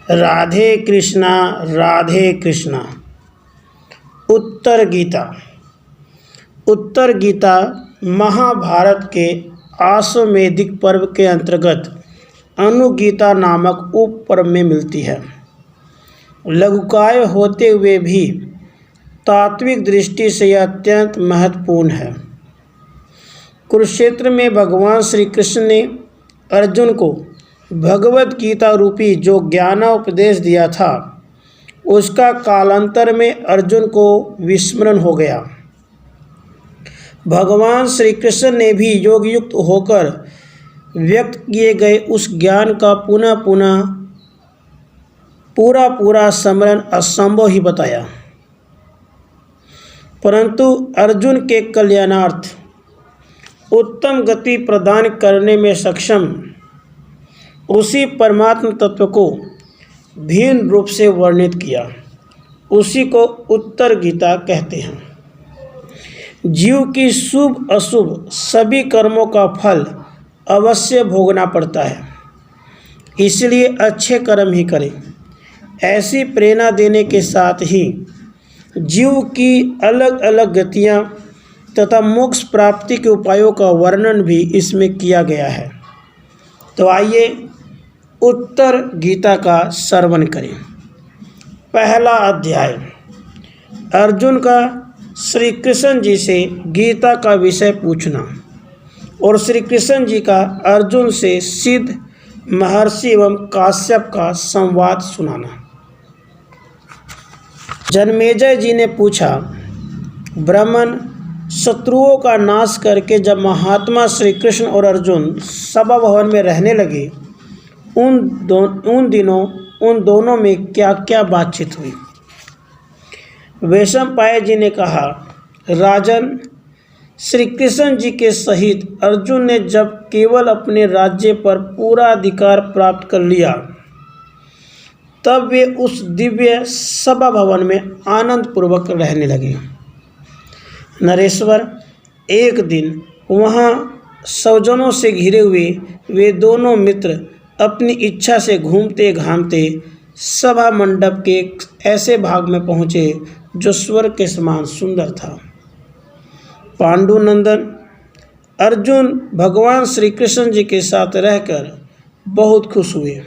राधे कृष्णा राधे कृष्णा। उत्तर गीता। उत्तर गीता महाभारत के आश्वमेधिक पर्व के अंतर्गत अनुगीता नामक उपपर्व में मिलती है। लघुकाय होते हुए भी तात्विक दृष्टि से यह अत्यंत महत्वपूर्ण है। कुरुक्षेत्र में भगवान श्री कृष्ण ने अर्जुन को भगवत गीता रूपी जो ज्ञानोपदेश दिया था, उसका कालांतर में अर्जुन को विस्मरण हो गया। भगवान श्री कृष्ण ने भी योग युक्त होकर व्यक्त किए गए उस ज्ञान का पूरा स्मरण असंभव ही बताया, परंतु अर्जुन के कल्याणार्थ उत्तम गति प्रदान करने में सक्षम उसी परमात्म तत्व को भिन्न रूप से वर्णित किया। उसी को उत्तर गीता कहते हैं। जीव की शुभ अशुभ सभी कर्मों का फल अवश्य भोगना पड़ता है, इसलिए अच्छे कर्म ही करें। ऐसी प्रेरणा देने के साथ ही जीव की अलग अलग गतियाँ तथा मोक्ष प्राप्ति के उपायों का वर्णन भी इसमें किया गया है। तो आइए उत्तर गीता का श्रवण करें। पहला अध्याय। अर्जुन का श्री कृष्ण जी से गीता का विषय पूछना और श्री कृष्ण जी का अर्जुन से सिद्ध महर्षि एवं काश्यप का संवाद सुनाना। जन्मेजय जी ने पूछा, ब्राह्मण शत्रुओं का नाश करके जब महात्मा श्री कृष्ण और अर्जुन सभा भवन में रहने लगे, उन दिनों उन दोनों में क्या क्या बातचीत हुई। वैशंपायन जी ने कहा, राजन, श्री कृष्ण जी के सहित अर्जुन ने जब केवल अपने राज्य पर पूरा अधिकार प्राप्त कर लिया, तब वे उस दिव्य सभा भवन में आनंद पूर्वक रहने लगे। नरेश्वर, एक दिन वहाँ स्वजनों से घिरे हुए वे दोनों मित्र अपनी इच्छा से घूमते घामते सभा मंडप के एक ऐसे भाग में पहुँचे जो स्वर्ग के समान सुंदर था। पांडुनंदन अर्जुन भगवान श्री कृष्ण जी के साथ रहकर बहुत खुश हुए।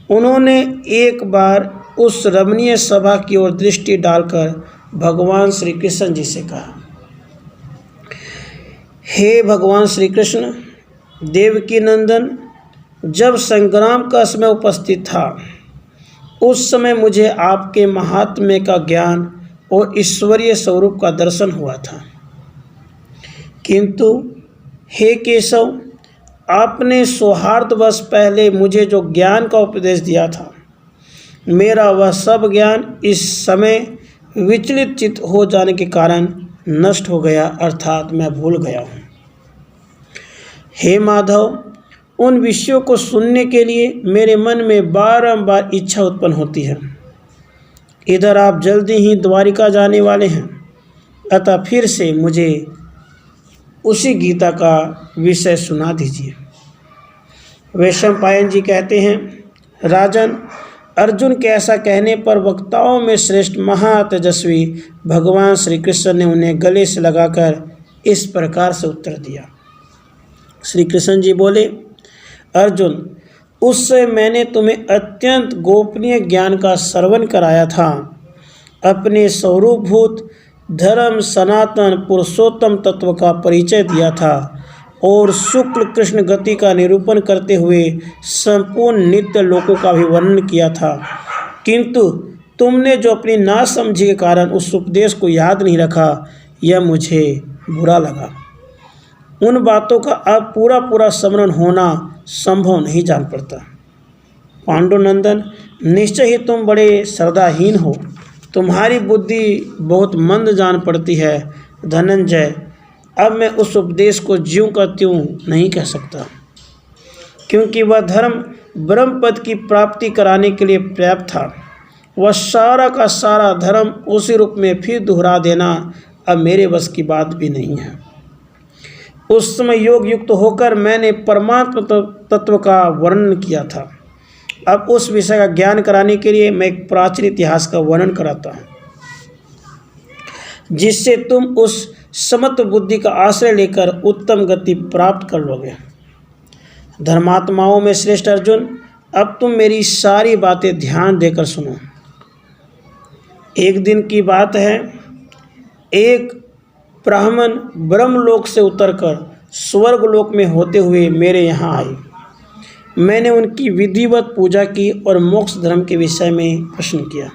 उन्होंने एक बार उस रमणीय सभा की ओर दृष्टि डालकर भगवान श्री कृष्ण जी से कहा, हे भगवान श्री कृष्ण, देवकी नंदन, जब संग्राम का समय उपस्थित था, उस समय मुझे आपके महात्म्य का ज्ञान और ईश्वरीय स्वरूप का दर्शन हुआ था। किंतु हे केशव, आपने सौहार्दवश पहले मुझे जो ज्ञान का उपदेश दिया था, मेरा वह सब ज्ञान इस समय विचलित चित्त हो जाने के कारण नष्ट हो गया, अर्थात मैं भूल गया हूँ। हे माधव, उन विषयों को सुनने के लिए मेरे मन में बारंबार इच्छा उत्पन्न होती है। इधर आप जल्दी ही द्वारिका जाने वाले हैं, अतः फिर से मुझे उसी गीता का विषय सुना दीजिए। वैशंपायन जी कहते हैं, राजन, अर्जुन के ऐसा कहने पर वक्ताओं में श्रेष्ठ महातेजस्वी भगवान श्री कृष्ण ने उन्हें गले से लगाकर इस प्रकार से उत्तर दिया। श्री कृष्ण जी बोले, अर्जुन, उससे मैंने तुम्हें अत्यंत गोपनीय ज्ञान का श्रवण कराया था। अपने स्वरूपभूत धर्म सनातन पुरुषोत्तम तत्व का परिचय दिया था और शुक्ल कृष्ण गति का निरूपण करते हुए संपूर्ण नित्य लोकों का भी वर्णन किया था। किंतु तुमने जो अपनी नासमझी के कारण उस उपदेश को याद नहीं रखा, यह मुझे बुरा लगा। उन बातों का अब पूरा स्मरण होना संभव नहीं जान पड़ता। पांडुनंदन, निश्चय ही तुम बड़े श्रद्धाहीन हो, तुम्हारी बुद्धि बहुत मंद जान पड़ती है। धनंजय, अब मैं उस उपदेश को ज्यों का त्यों नहीं कह सकता, क्योंकि वह धर्म ब्रह्म पद की प्राप्ति कराने के लिए पर्याप्त था। वह सारा का सारा धर्म उसी रूप में फिर दोहरा देना अब मेरे बस की बात भी नहीं है। उस समय योग युक्त होकर मैंने परमात्म तत्व का वर्णन किया था अब उस विषय का ज्ञान कराने के लिए मैं एक प्राचीन इतिहास का वर्णन कराता हूँ, जिससे तुम उस समत्व बुद्धि का आश्रय लेकर उत्तम गति प्राप्त कर लोगे। धर्मात्माओं में श्रेष्ठ अर्जुन, अब तुम मेरी सारी बातें ध्यान देकर सुनो। एक दिन की बात है, एक ब्राह्मण ब्रह्मलोक से उतरकर स्वर्गलोक में होते हुए मेरे यहाँ आए। मैंने उनकी विधिवत पूजा की और मोक्ष धर्म के विषय में प्रश्न किया।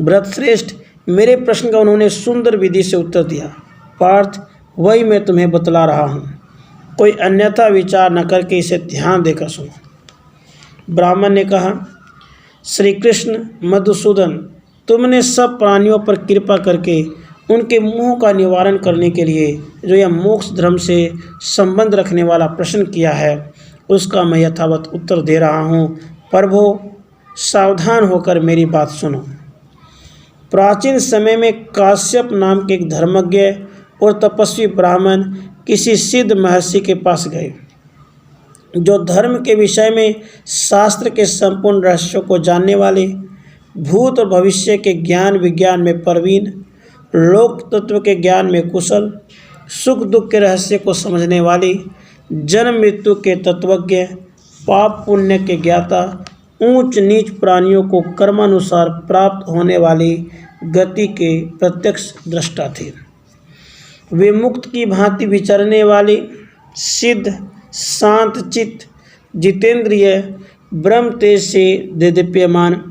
व्रतश्रेष्ठ, मेरे प्रश्न का उन्होंने सुंदर विधि से उत्तर दिया। पार्थ, वही मैं तुम्हें बतला रहा हूँ, कोई अन्यथा विचार न करके इसे ध्यान देकर सुनो। ब्राह्मण ने कहा, श्री कृष्ण मधुसूदन, तुमने सब प्राणियों पर कृपा करके उनके मोह का निवारण करने के लिए जो यह मोक्ष धर्म से संबंध रखने वाला प्रश्न किया है, उसका मैं यथावत उत्तर दे रहा हूँ। प्रभु, सावधान होकर मेरी बात सुनो। प्राचीन समय में काश्यप नाम के एक धर्मज्ञ और तपस्वी ब्राह्मण किसी सिद्ध महर्षि के पास गए, जो धर्म के विषय में शास्त्र के संपूर्ण रहस्यों को जानने वाले, भूत और भविष्य के ज्ञान विज्ञान में प्रवीण, लोक तत्व के ज्ञान में कुशल, सुख दुख के रहस्य को समझने वाले, जन्म मृत्यु के तत्वज्ञ, पाप पुण्य के ज्ञाता, ऊंच नीच प्राणियों को कर्मानुसार प्राप्त होने वाली गति के प्रत्यक्ष दृष्टा थे। वे मुक्त की भांति विचरने वाले, सिद्ध, शांत चित्त, जितेंद्रिय, ब्रह्म तेज से देदीप्यमान,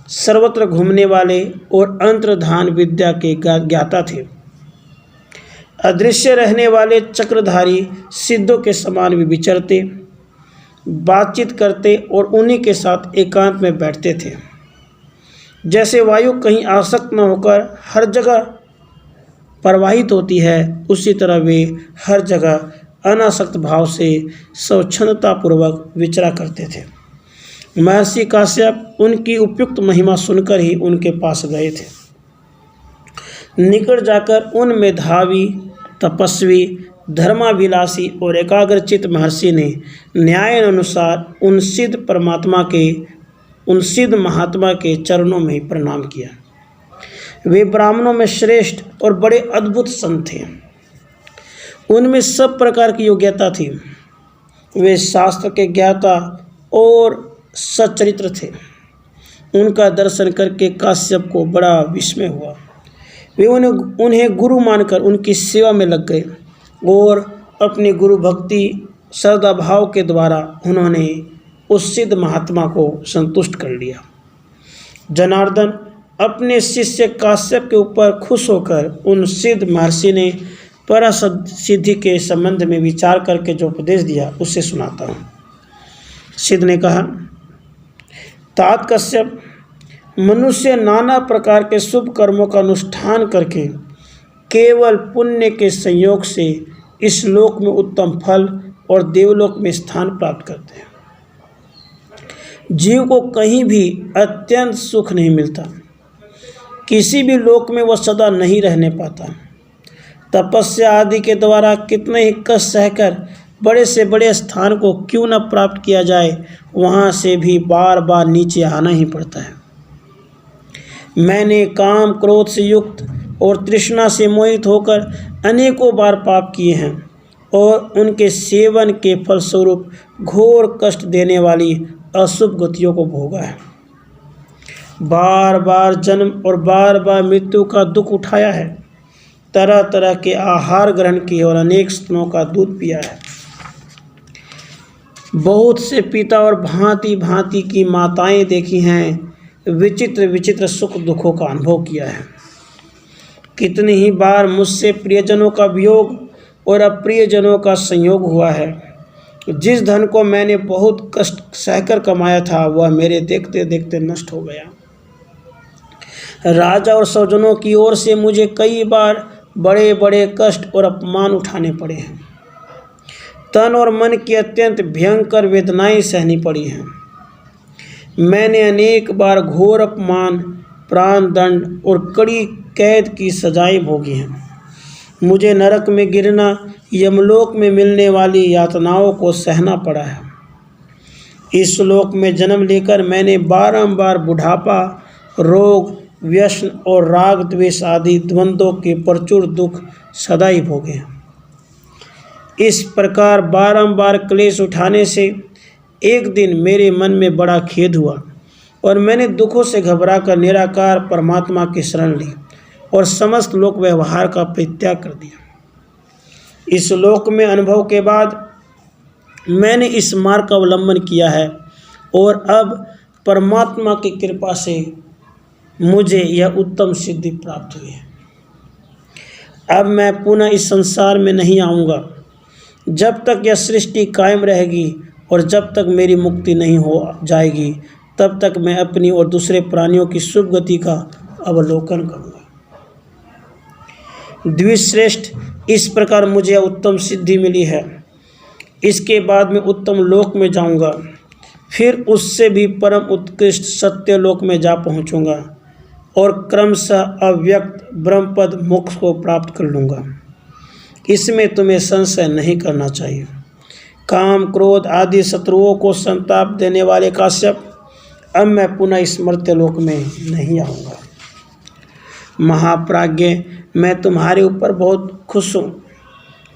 सर्वत्र घूमने वाले और अंतर्धान विद्या के ज्ञाता थे। अदृश्य रहने वाले चक्रधारी सिद्धों के समान भी विचरते, बातचीत करते और उन्हीं के साथ एकांत में बैठते थे। जैसे वायु कहीं आसक्त न होकर हर जगह प्रवाहित होती है, उसी तरह वे हर जगह अनासक्त भाव से स्वच्छंदतापूर्वक विचरा करते थे। महर्षि काश्यप उनकी उपयुक्त महिमा सुनकर ही उनके पास गए थे। निकट जाकर उन मेधावी, तपस्वी, धर्माभिलाषी और एकाग्रचित महर्षि ने न्याय अनुसार उन सिद्ध महात्मा के चरणों में प्रणाम किया। वे ब्राह्मणों में श्रेष्ठ और बड़े अद्भुत संत थे। उनमें सब प्रकार की योग्यता थी। वे शास्त्र के ज्ञाता और सच्चरित्र थे। उनका दर्शन करके काश्यप को बड़ा विस्मय हुआ। वे उन्हें गुरु मानकर उनकी सेवा में लग गए और अपनी गुरु भक्ति श्रद्धा भाव के द्वारा उन्होंने उस सिद्ध महात्मा को संतुष्ट कर लिया। जनार्दन, अपने शिष्य काश्यप के ऊपर खुश होकर उन सिद्ध महर्षि ने परासिद्धि के संबंध में विचार करके जो उपदेश दिया उसे सुनाता हूँ। सिद्ध ने कहा, तात कश्यप, मनुष्य नाना प्रकार के शुभ कर्मों का अनुष्ठान करके केवल पुण्य के संयोग से इस लोक में उत्तम फल और देवलोक में स्थान प्राप्त करते हैं। जीव को कहीं भी अत्यंत सुख नहीं मिलता। किसी भी लोक में वह सदा नहीं रहने पाता। तपस्या आदि के द्वारा कितने ही कष्ट सहकर बड़े से बड़े स्थान को क्यों न प्राप्त किया जाए, वहाँ से भी बार बार नीचे आना ही पड़ता है। मैंने काम क्रोध से युक्त और तृष्णा से मोहित होकर अनेकों बार पाप किए हैं और उनके सेवन के फलस्वरूप घोर कष्ट देने वाली अशुभ गतियों को भोगा है। बार बार जन्म और बार बार मृत्यु का दुख उठाया है। तरह तरह के आहार ग्रहण किए और अनेक स्तनों का दूध पिया है। बहुत से पिता और भांति भांति की माताएं देखी हैं। विचित्र विचित्र सुख दुखों का अनुभव किया है। कितनी ही बार मुझसे प्रियजनों का वियोग और अप्रियजनों का संयोग हुआ है। जिस धन को मैंने बहुत कष्ट सहकर कमाया था, वह मेरे देखते देखते नष्ट हो गया। राजा और स्वजनों की ओर से मुझे कई बार बड़े बड़े कष्ट और अपमान उठाने पड़े हैं। तन और मन की अत्यंत भयंकर वेदनाएं सहनी पड़ी हैं। मैंने अनेक बार घोर अपमान, प्राण दंड और कड़ी कैद की सजाएं भोगी हैं। मुझे नरक में गिरना, यमलोक में मिलने वाली यातनाओं को सहना पड़ा है। इस लोक में जन्म लेकर मैंने बारंबार बुढ़ापा, रोग, व्यसन और राग द्वेष आदि द्वंद्वों के प्रचुर दुख सदा ही भोगे। इस प्रकार बारंबार क्लेश उठाने से एक दिन मेरे मन में बड़ा खेद हुआ और मैंने दुखों से घबराकर निराकार परमात्मा की शरण ली और समस्त लोक व्यवहार का परित्याग कर दिया। इस लोक में अनुभव के बाद मैंने इस मार्ग का अवलंबन किया है और अब परमात्मा की कृपा से मुझे यह उत्तम सिद्धि प्राप्त हुई है। अब मैं पुनः इस संसार में नहीं आऊँगा। जब तक यह सृष्टि कायम रहेगी और जब तक मेरी मुक्ति नहीं हो जाएगी, तब तक मैं अपनी और दूसरे प्राणियों की शुभ गति का अवलोकन करूँगा। द्विश्रेष्ठ, इस प्रकार मुझे यह उत्तम सिद्धि मिली है। इसके बाद मैं उत्तम लोक में जाऊँगा, फिर उससे भी परम उत्कृष्ट सत्य लोक में जा पहुँचूँगा और क्रमशः अव्यक्त ब्रह्मपद मोक्ष को प्राप्त कर लूँगा। इसमें तुम्हें संशय नहीं करना चाहिए। काम, क्रोध आदि शत्रुओं को संताप देने वाले काश्यप, अब मैं पुनः इस मर्त्यलोक में नहीं आऊँगा। महाप्राज्ञ, मैं तुम्हारे ऊपर बहुत खुश हूँ।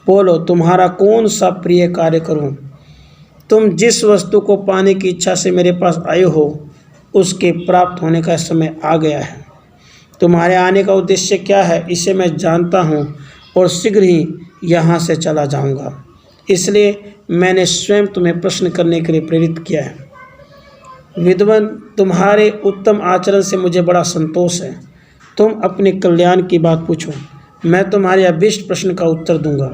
बोलो, तुम्हारा कौन सा प्रिय कार्य करूँ? तुम जिस वस्तु को पाने की इच्छा से मेरे पास आए हो, उसके प्राप्त होने का समय आ गया है। तुम्हारे आने का उद्देश्य क्या है, इसे मैं जानता हूँ और शीघ्र ही यहाँ से चला जाऊँगा। इसलिए मैंने स्वयं तुम्हें प्रश्न करने के लिए प्रेरित किया है। विद्वान, तुम्हारे उत्तम आचरण से मुझे बड़ा संतोष है। तुम अपने कल्याण की बात पूछो, मैं तुम्हारे अभीष्ट प्रश्न का उत्तर दूंगा।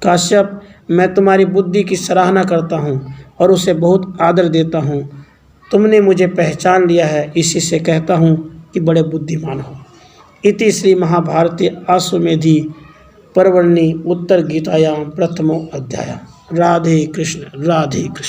काश्यप, मैं तुम्हारी बुद्धि की सराहना करता हूँ और उसे बहुत आदर देता हूँ। तुमने मुझे पहचान लिया है, इसी से कहता हूँ कि बड़े बुद्धिमान हो। इति श्री महाभारती आश्वमेधी पर्वणि उत्तर गीतायां प्रथमो अध्याय। राधे कृष्ण, राधे कृष्ण।